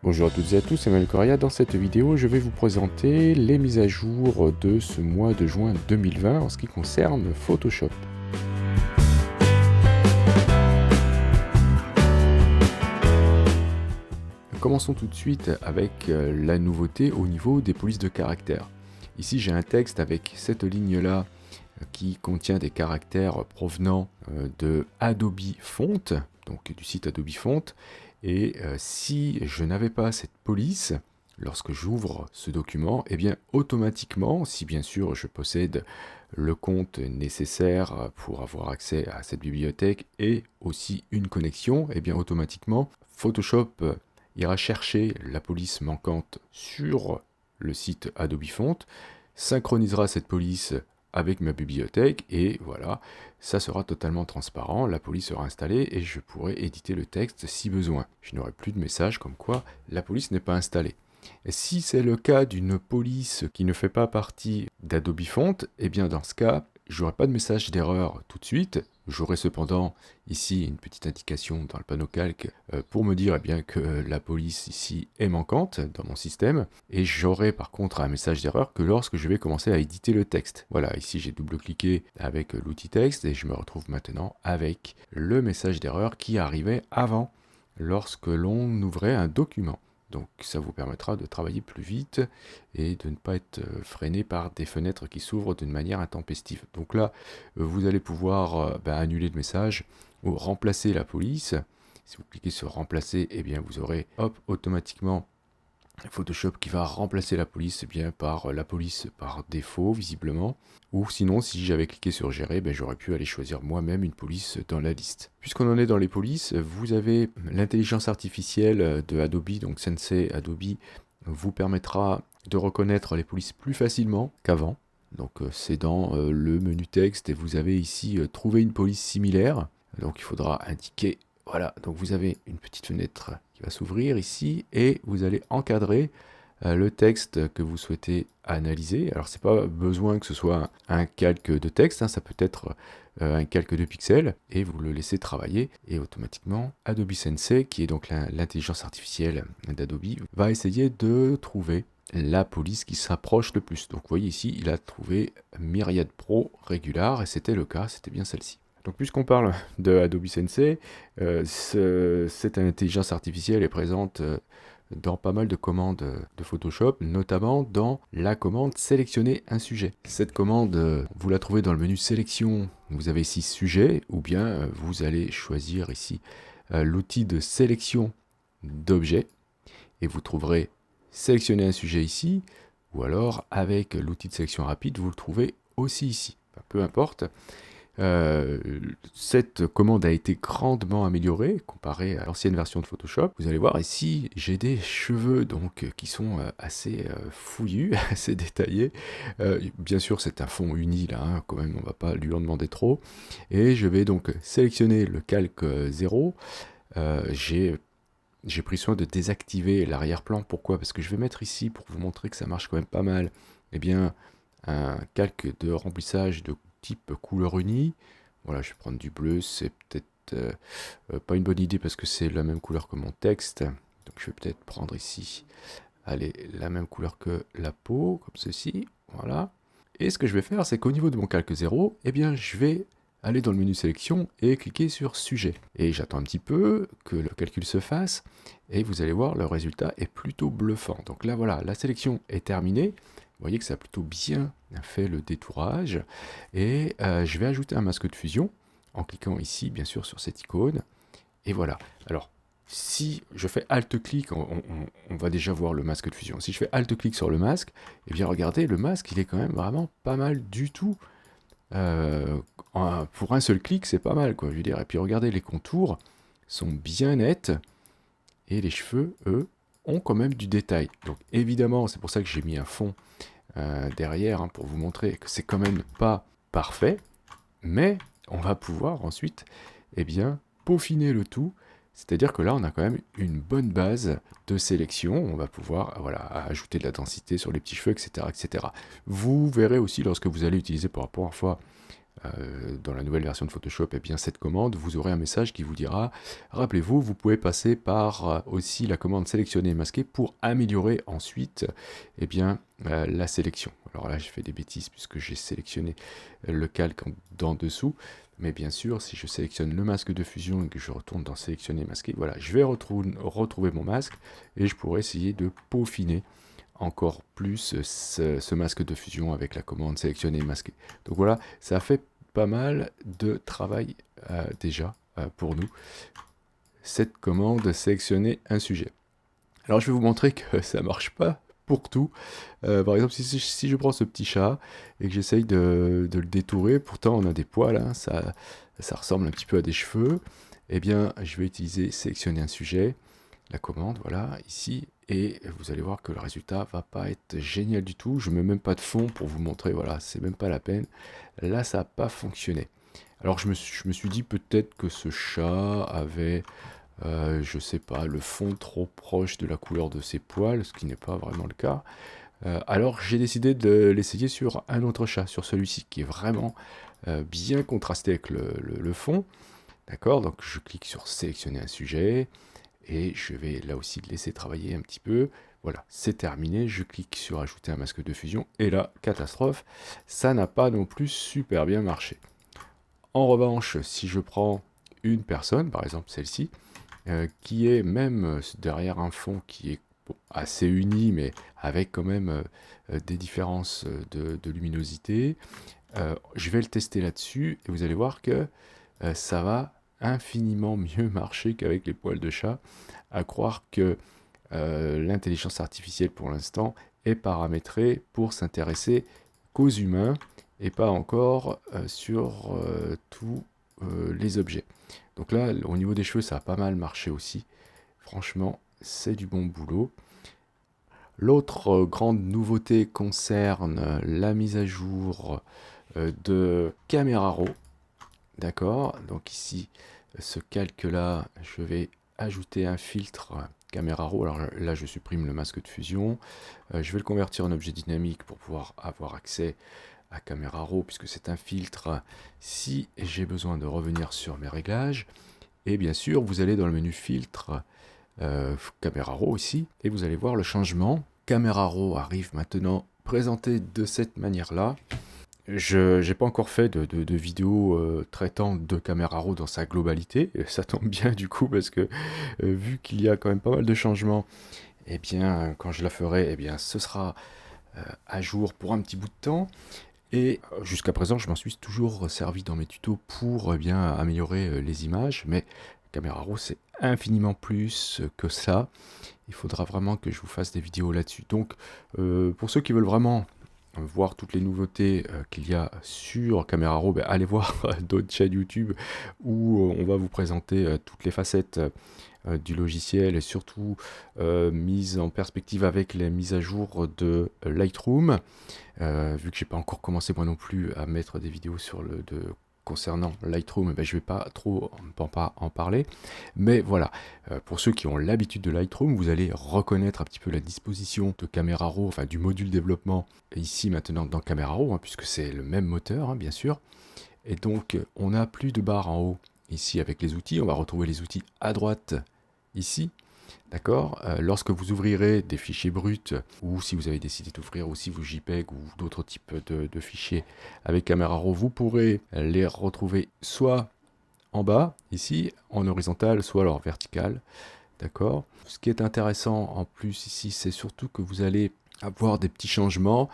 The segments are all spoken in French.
Bonjour à toutes et à tous, c'est Emmanuel Correa. Dans cette vidéo, je vais vous présenter les mises à jour de ce mois de juin 2020 en ce qui concerne Photoshop. Commençons tout de suite avec la nouveauté au niveau des polices de caractères. Ici, j'ai un texte avec cette ligne-là qui contient des caractères provenant de Adobe Font, donc du site Adobe Font. Et si je n'avais pas cette police, lorsque j'ouvre ce document, eh bien automatiquement, si bien sûr je possède le compte nécessaire pour avoir accès à cette bibliothèque et aussi une connexion, eh bien automatiquement Photoshop ira chercher la police manquante sur le site Adobe Font, synchronisera cette police avec ma bibliothèque et voilà, ça sera totalement transparent, la police sera installée et je pourrai éditer le texte si besoin. Je n'aurai plus de message comme quoi la police n'est pas installée. Et si c'est le cas d'une police qui ne fait pas partie d'Adobe Font, eh bien dans ce cas, j'aurai pas de message d'erreur tout de suite. J'aurai cependant ici une petite indication dans le panneau calque pour me dire eh bien, que la police ici est manquante dans mon système. Et j'aurai par contre un message d'erreur que lorsque je vais commencer à éditer le texte. Voilà, ici j'ai double-cliqué avec l'outil texte et je me retrouve maintenant avec le message d'erreur qui arrivait avant lorsque l'on ouvrait un document. Donc ça vous permettra de travailler plus vite et de ne pas être freiné par des fenêtres qui s'ouvrent d'une manière intempestive. Donc là, vous allez pouvoir annuler le message ou remplacer la police. Si vous cliquez sur remplacer, eh bien vous aurez automatiquement Photoshop qui va remplacer la police par la police par défaut visiblement, ou sinon si j'avais cliqué sur gérer, j'aurais pu aller choisir moi-même une police dans la liste. Puisqu'on en est dans les polices, vous avez l'intelligence artificielle de Adobe, donc Sensei Adobe vous permettra de reconnaître les polices plus facilement qu'avant. Donc c'est dans le menu texte et vous avez ici trouver une police similaire, donc il faudra indiquer. Voilà, donc vous avez une petite fenêtre qui va s'ouvrir ici et vous allez encadrer le texte que vous souhaitez analyser. Alors c'est pas besoin que ce soit un calque de texte, ça peut être un calque de pixels et vous le laissez travailler et automatiquement Adobe Sensei, qui est donc l'intelligence artificielle d'Adobe, va essayer de trouver la police qui s'approche le plus. Donc vous voyez ici, il a trouvé Myriad Pro Regular et c'était le cas, c'était bien celle-ci. Donc puisqu'on parle de Adobe Sensei, cette intelligence artificielle est présente dans pas mal de commandes de Photoshop, notamment dans la commande sélectionner un sujet. Cette commande, vous la trouvez dans le menu sélection, vous avez ici sujet, ou bien vous allez choisir ici l'outil de sélection d'objets, et vous trouverez sélectionner un sujet ici, ou alors avec l'outil de sélection rapide, vous le trouvez aussi ici. Enfin, peu importe. Cette commande a été grandement améliorée comparée à l'ancienne version de Photoshop. Vous allez voir ici, j'ai des cheveux donc qui sont assez fouillus, assez détaillés. Bien sûr, c'est un fond uni là, quand même, on va pas lui en demander trop. Et je vais donc sélectionner le calque 0. J'ai pris soin de désactiver l'arrière-plan. Pourquoi? Parce que je vais mettre ici, pour vous montrer que ça marche quand même pas mal, eh bien, un calque de remplissage de type couleur unie. Voilà, je vais prendre du bleu, c'est peut-être pas une bonne idée parce que c'est la même couleur que mon texte. Donc je vais peut-être prendre ici, allez, la même couleur que la peau, comme ceci, voilà. Et ce que je vais faire, c'est qu'au niveau de mon calque 0, eh bien je vais aller dans le menu sélection et cliquer sur sujet. Et j'attends un petit peu que le calcul se fasse et vous allez voir, le résultat est plutôt bluffant. Donc là voilà, la sélection est terminée. Vous voyez que ça a plutôt bien fait le détourage. Et je vais ajouter un masque de fusion en cliquant ici, bien sûr, sur cette icône. Et voilà. Alors, si je fais Alt-clic, on va déjà voir le masque de fusion. Si je fais Alt-clic sur le masque, eh bien regardez, le masque, il est quand même vraiment pas mal du tout. Pour un seul clic, c'est pas mal, quoi, je veux dire. Et puis regardez, les contours sont bien nets. Et les cheveux, eux, ont quand même du détail. Donc évidemment, c'est pour ça que j'ai mis un fond derrière, pour vous montrer que c'est quand même pas parfait, mais on va pouvoir ensuite peaufiner le tout, c'est-à-dire que là on a quand même une bonne base de sélection, on va pouvoir ajouter de la densité sur les petits cheveux, etc., etc. Vous verrez aussi lorsque vous allez utiliser pour la première fois dans la nouvelle version de Photoshop, eh bien cette commande, vous aurez un message qui vous dira, rappelez-vous, vous pouvez passer par aussi la commande sélectionner et masquer pour améliorer ensuite eh bien, la sélection. Alors là, j'ai fait des bêtises puisque j'ai sélectionné le calque d'en dessous, mais bien sûr, si je sélectionne le masque de fusion et que je retourne dans sélectionner et masquer, voilà, je vais retrouver mon masque et je pourrais essayer de peaufiner encore plus ce masque de fusion avec la commande sélectionner et masquer. Donc voilà, ça fait pas mal de travail déjà pour nous, cette commande sélectionner un sujet. Alors je vais vous montrer que ça marche pas pour tout. Par exemple, si je prends ce petit chat et que j'essaye de le détourer, pourtant on a des poils, hein, ça ressemble un petit peu à des cheveux, eh bien je vais utiliser sélectionner un sujet, la commande, voilà, ici, et vous allez voir que le résultat va pas être génial du tout. Je mets même pas de fond pour vous montrer, voilà, c'est même pas la peine. Là, ça n'a pas fonctionné. Alors je me suis dit peut-être que ce chat avait, je sais pas, le fond trop proche de la couleur de ses poils, ce qui n'est pas vraiment le cas. Alors j'ai décidé de l'essayer sur un autre chat, sur celui-ci, qui est vraiment bien contrasté avec le fond. D'accord, donc je clique sur sélectionner un sujet, et je vais là aussi le laisser travailler un petit peu. Voilà, c'est terminé, je clique sur ajouter un masque de fusion, et là, catastrophe, ça n'a pas non plus super bien marché. En revanche, si je prends une personne, par exemple celle-ci, qui est même derrière un fond qui est assez uni, mais avec quand même des différences de luminosité, je vais le tester là-dessus, et vous allez voir que ça va infiniment mieux marcher qu'avec les poils de chat, à croire que l'intelligence artificielle pour l'instant est paramétrée pour s'intéresser qu'aux humains et pas encore sur tous les objets. Donc là, au niveau des cheveux, ça a pas mal marché aussi. Franchement, c'est du bon boulot. L'autre grande nouveauté concerne la mise à jour de Camera Raw. D'accord, donc ici, ce calque-là, je vais ajouter un filtre Camera Raw. Alors là, je supprime le masque de fusion. Je vais le convertir en objet dynamique pour pouvoir avoir accès à Camera Raw, puisque c'est un filtre si j'ai besoin de revenir sur mes réglages. Et bien sûr, vous allez dans le menu filtre Camera Raw ici, et vous allez voir le changement. Camera Raw arrive maintenant présenté de cette manière-là. Je n'ai pas encore fait de vidéo traitant de Camera Raw dans sa globalité, et ça tombe bien du coup parce que vu qu'il y a quand même pas mal de changements, eh bien quand je la ferai, eh bien ce sera à jour pour un petit bout de temps. Et jusqu'à présent, je m'en suis toujours servi dans mes tutos pour bien améliorer les images, mais Camera Raw c'est infiniment plus que ça. Il faudra vraiment que je vous fasse des vidéos là-dessus. Donc pour ceux qui veulent vraiment voir toutes les nouveautés qu'il y a sur Camera Raw, ben, allez voir d'autres chaînes YouTube où on va vous présenter toutes les facettes du logiciel, et surtout mise en perspective avec les mises à jour de Lightroom. Vu que j'ai pas encore commencé moi non plus à mettre des vidéos concernant Lightroom, ben, je vais pas trop en parler, mais voilà, pour ceux qui ont l'habitude de Lightroom, vous allez reconnaître un petit peu la disposition de Camera Raw, enfin du module développement ici maintenant dans Camera Raw, hein, puisque c'est le même moteur, hein, bien sûr. Et donc on n'a plus de barre en haut ici avec les outils, on va retrouver les outils à droite ici. D'accord, lorsque vous ouvrirez des fichiers bruts, ou si vous avez décidé d'ouvrir aussi vos JPEG ou d'autres types de fichiers avec Camera Raw, vous pourrez les retrouver soit en bas, ici, en horizontal, soit alors vertical. D'accord. Ce qui est intéressant en plus ici, c'est surtout que vous allez avoir des petits changements.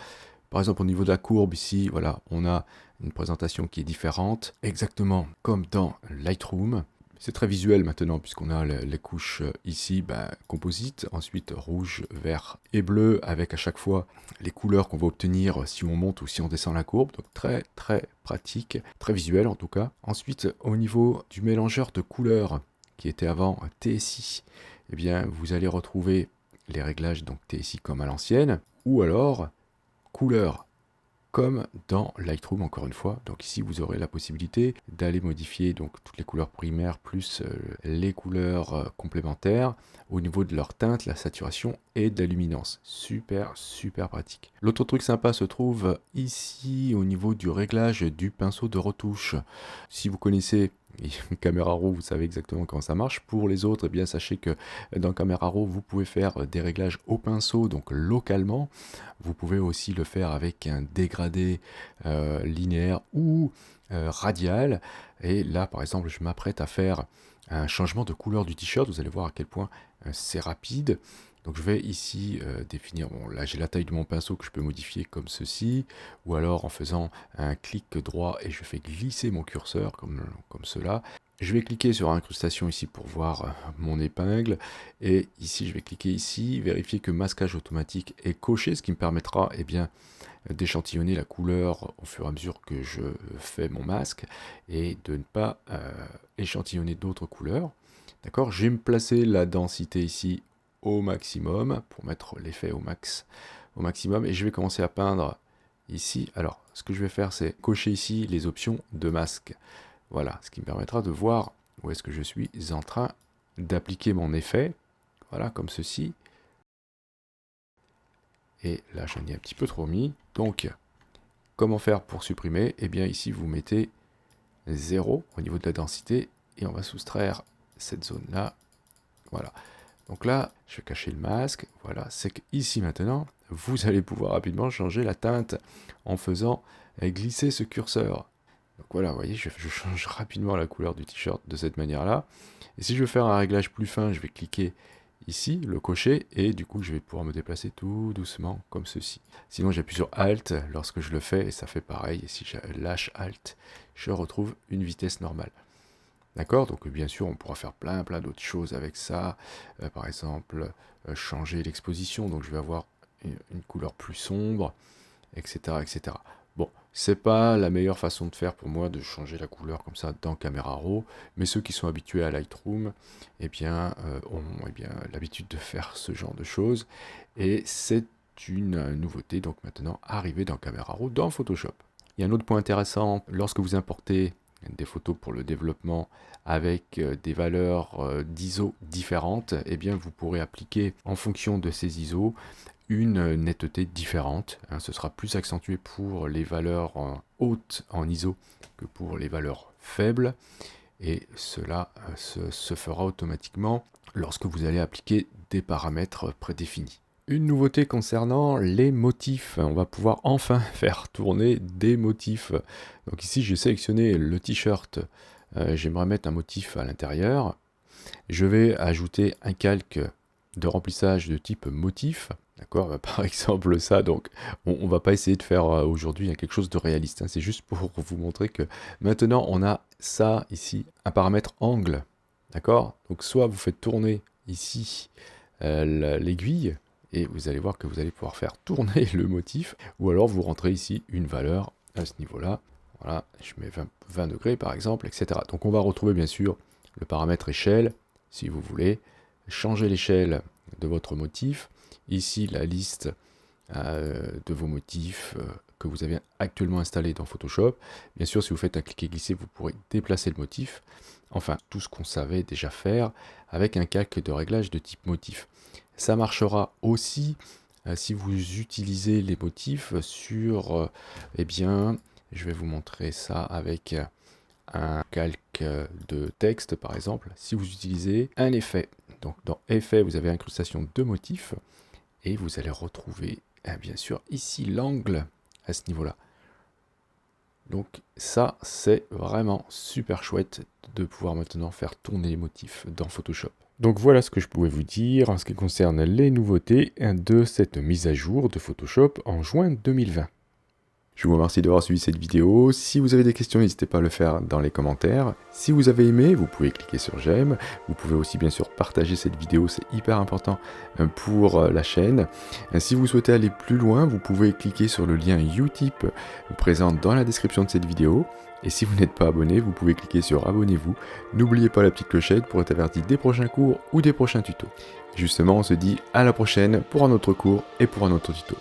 Par exemple, au niveau de la courbe, ici, voilà, on a une présentation qui est différente, exactement comme dans Lightroom. C'est très visuel maintenant, puisqu'on a les couches ici, composites, ensuite rouge, vert et bleu, avec à chaque fois les couleurs qu'on va obtenir si on monte ou si on descend la courbe. Donc très très pratique, très visuel en tout cas. Ensuite, au niveau du mélangeur de couleurs, qui était avant TSI, eh bien, vous allez retrouver les réglages donc TSI comme à l'ancienne, ou alors couleur comme dans Lightroom encore une fois. Donc ici vous aurez la possibilité d'aller modifier donc toutes les couleurs primaires plus les couleurs complémentaires au niveau de leur teinte, la saturation et de la luminance. Super pratique. L'autre truc sympa se trouve ici au niveau du réglage du pinceau de retouche. Si vous connaissez Camera Raw, vous savez exactement comment ça marche. Pour les autres, eh bien, sachez que dans Camera Raw, vous pouvez faire des réglages au pinceau, donc localement. Vous pouvez aussi le faire avec un dégradé linéaire ou radial. Et là, par exemple, je m'apprête à faire un changement de couleur du t-shirt. Vous allez voir à quel point c'est rapide. Donc je vais ici définir, bon là j'ai la taille de mon pinceau que je peux modifier comme ceci, ou alors en faisant un clic droit et je fais glisser mon curseur comme cela. Je vais cliquer sur incrustation ici pour voir mon épingle, et ici je vais cliquer ici, vérifier que masquage automatique est coché, ce qui me permettra bien d'échantillonner la couleur au fur et à mesure que je fais mon masque, et de ne pas échantillonner d'autres couleurs. D'accord, je vais me placer la densité ici au maximum pour mettre l'effet au maximum, et je vais commencer à peindre ici. Alors ce que je vais faire, c'est cocher ici les options de masque, voilà, ce qui me permettra de voir où est-ce que je suis en train d'appliquer mon effet, voilà, comme ceci. Et là j'en ai un petit peu trop mis, donc comment faire pour supprimer? Eh bien ici vous mettez 0 au niveau de la densité et on va soustraire cette zone là, voilà. Donc là, je vais cacher le masque, voilà, c'est qu'ici maintenant, vous allez pouvoir rapidement changer la teinte en faisant glisser ce curseur. Donc voilà, vous voyez, je change rapidement la couleur du t-shirt de cette manière-là. Et si je veux faire un réglage plus fin, je vais cliquer ici, le cocher, et du coup, je vais pouvoir me déplacer tout doucement, comme ceci. Sinon, j'appuie sur Alt lorsque je le fais, et ça fait pareil. Et si je lâche Alt, je retrouve une vitesse normale. D'accord, donc bien sûr on pourra faire plein d'autres choses avec ça, par exemple changer l'exposition, donc je vais avoir une couleur plus sombre, etc. Bon, c'est pas la meilleure façon de faire pour moi de changer la couleur comme ça dans Camera Raw, mais ceux qui sont habitués à Lightroom ont l'habitude de faire ce genre de choses, et c'est une nouveauté donc maintenant arrivée dans Camera Raw dans Photoshop. Il y a un autre point intéressant, lorsque vous importez des photos pour le développement avec des valeurs d'ISO différentes, eh bien vous pourrez appliquer en fonction de ces ISO une netteté différente. Ce sera plus accentué pour les valeurs hautes en ISO que pour les valeurs faibles, et cela se fera automatiquement lorsque vous allez appliquer des paramètres prédéfinis. Une nouveauté concernant les motifs, on va pouvoir enfin faire tourner des motifs. Donc ici j'ai sélectionné le t-shirt, j'aimerais mettre un motif à l'intérieur. Je vais ajouter un calque de remplissage de type motif, d'accord, par exemple ça, donc on va pas essayer de faire aujourd'hui quelque chose de réaliste, c'est juste pour vous montrer que maintenant on a ça ici, un paramètre angle, d'accord, donc soit vous faites tourner ici l'aiguille, et vous allez voir que vous allez pouvoir faire tourner le motif, ou alors vous rentrez ici une valeur à ce niveau-là, voilà, je mets 20 degrés par exemple, etc. Donc on va retrouver bien sûr le paramètre échelle, si vous voulez, changer l'échelle de votre motif, ici la liste de vos motifs que vous avez actuellement installés dans Photoshop. Bien sûr, si vous faites un cliquer-glisser, vous pourrez déplacer le motif, enfin tout ce qu'on savait déjà faire avec un calque de réglage de type motif. Ça marchera aussi si vous utilisez les motifs sur, je vais vous montrer ça avec un calque de texte par exemple. Si vous utilisez un effet, donc dans effet vous avez incrustation de motifs, et vous allez retrouver bien sûr ici l'angle à ce niveau-là. Donc ça c'est vraiment super chouette de pouvoir maintenant faire tourner les motifs dans Photoshop. Donc voilà ce que je pouvais vous dire en ce qui concerne les nouveautés de cette mise à jour de Photoshop en juin 2020. Je vous remercie d'avoir suivi cette vidéo. Si vous avez des questions, n'hésitez pas à le faire dans les commentaires. Si vous avez aimé, vous pouvez cliquer sur j'aime. Vous pouvez aussi bien sûr partager cette vidéo, c'est hyper important pour la chaîne. Si vous souhaitez aller plus loin, vous pouvez cliquer sur le lien Utip présent dans la description de cette vidéo. Et si vous n'êtes pas abonné, vous pouvez cliquer sur abonnez-vous. N'oubliez pas la petite clochette pour être averti des prochains cours ou des prochains tutos. Justement, on se dit à la prochaine pour un autre cours et pour un autre tuto.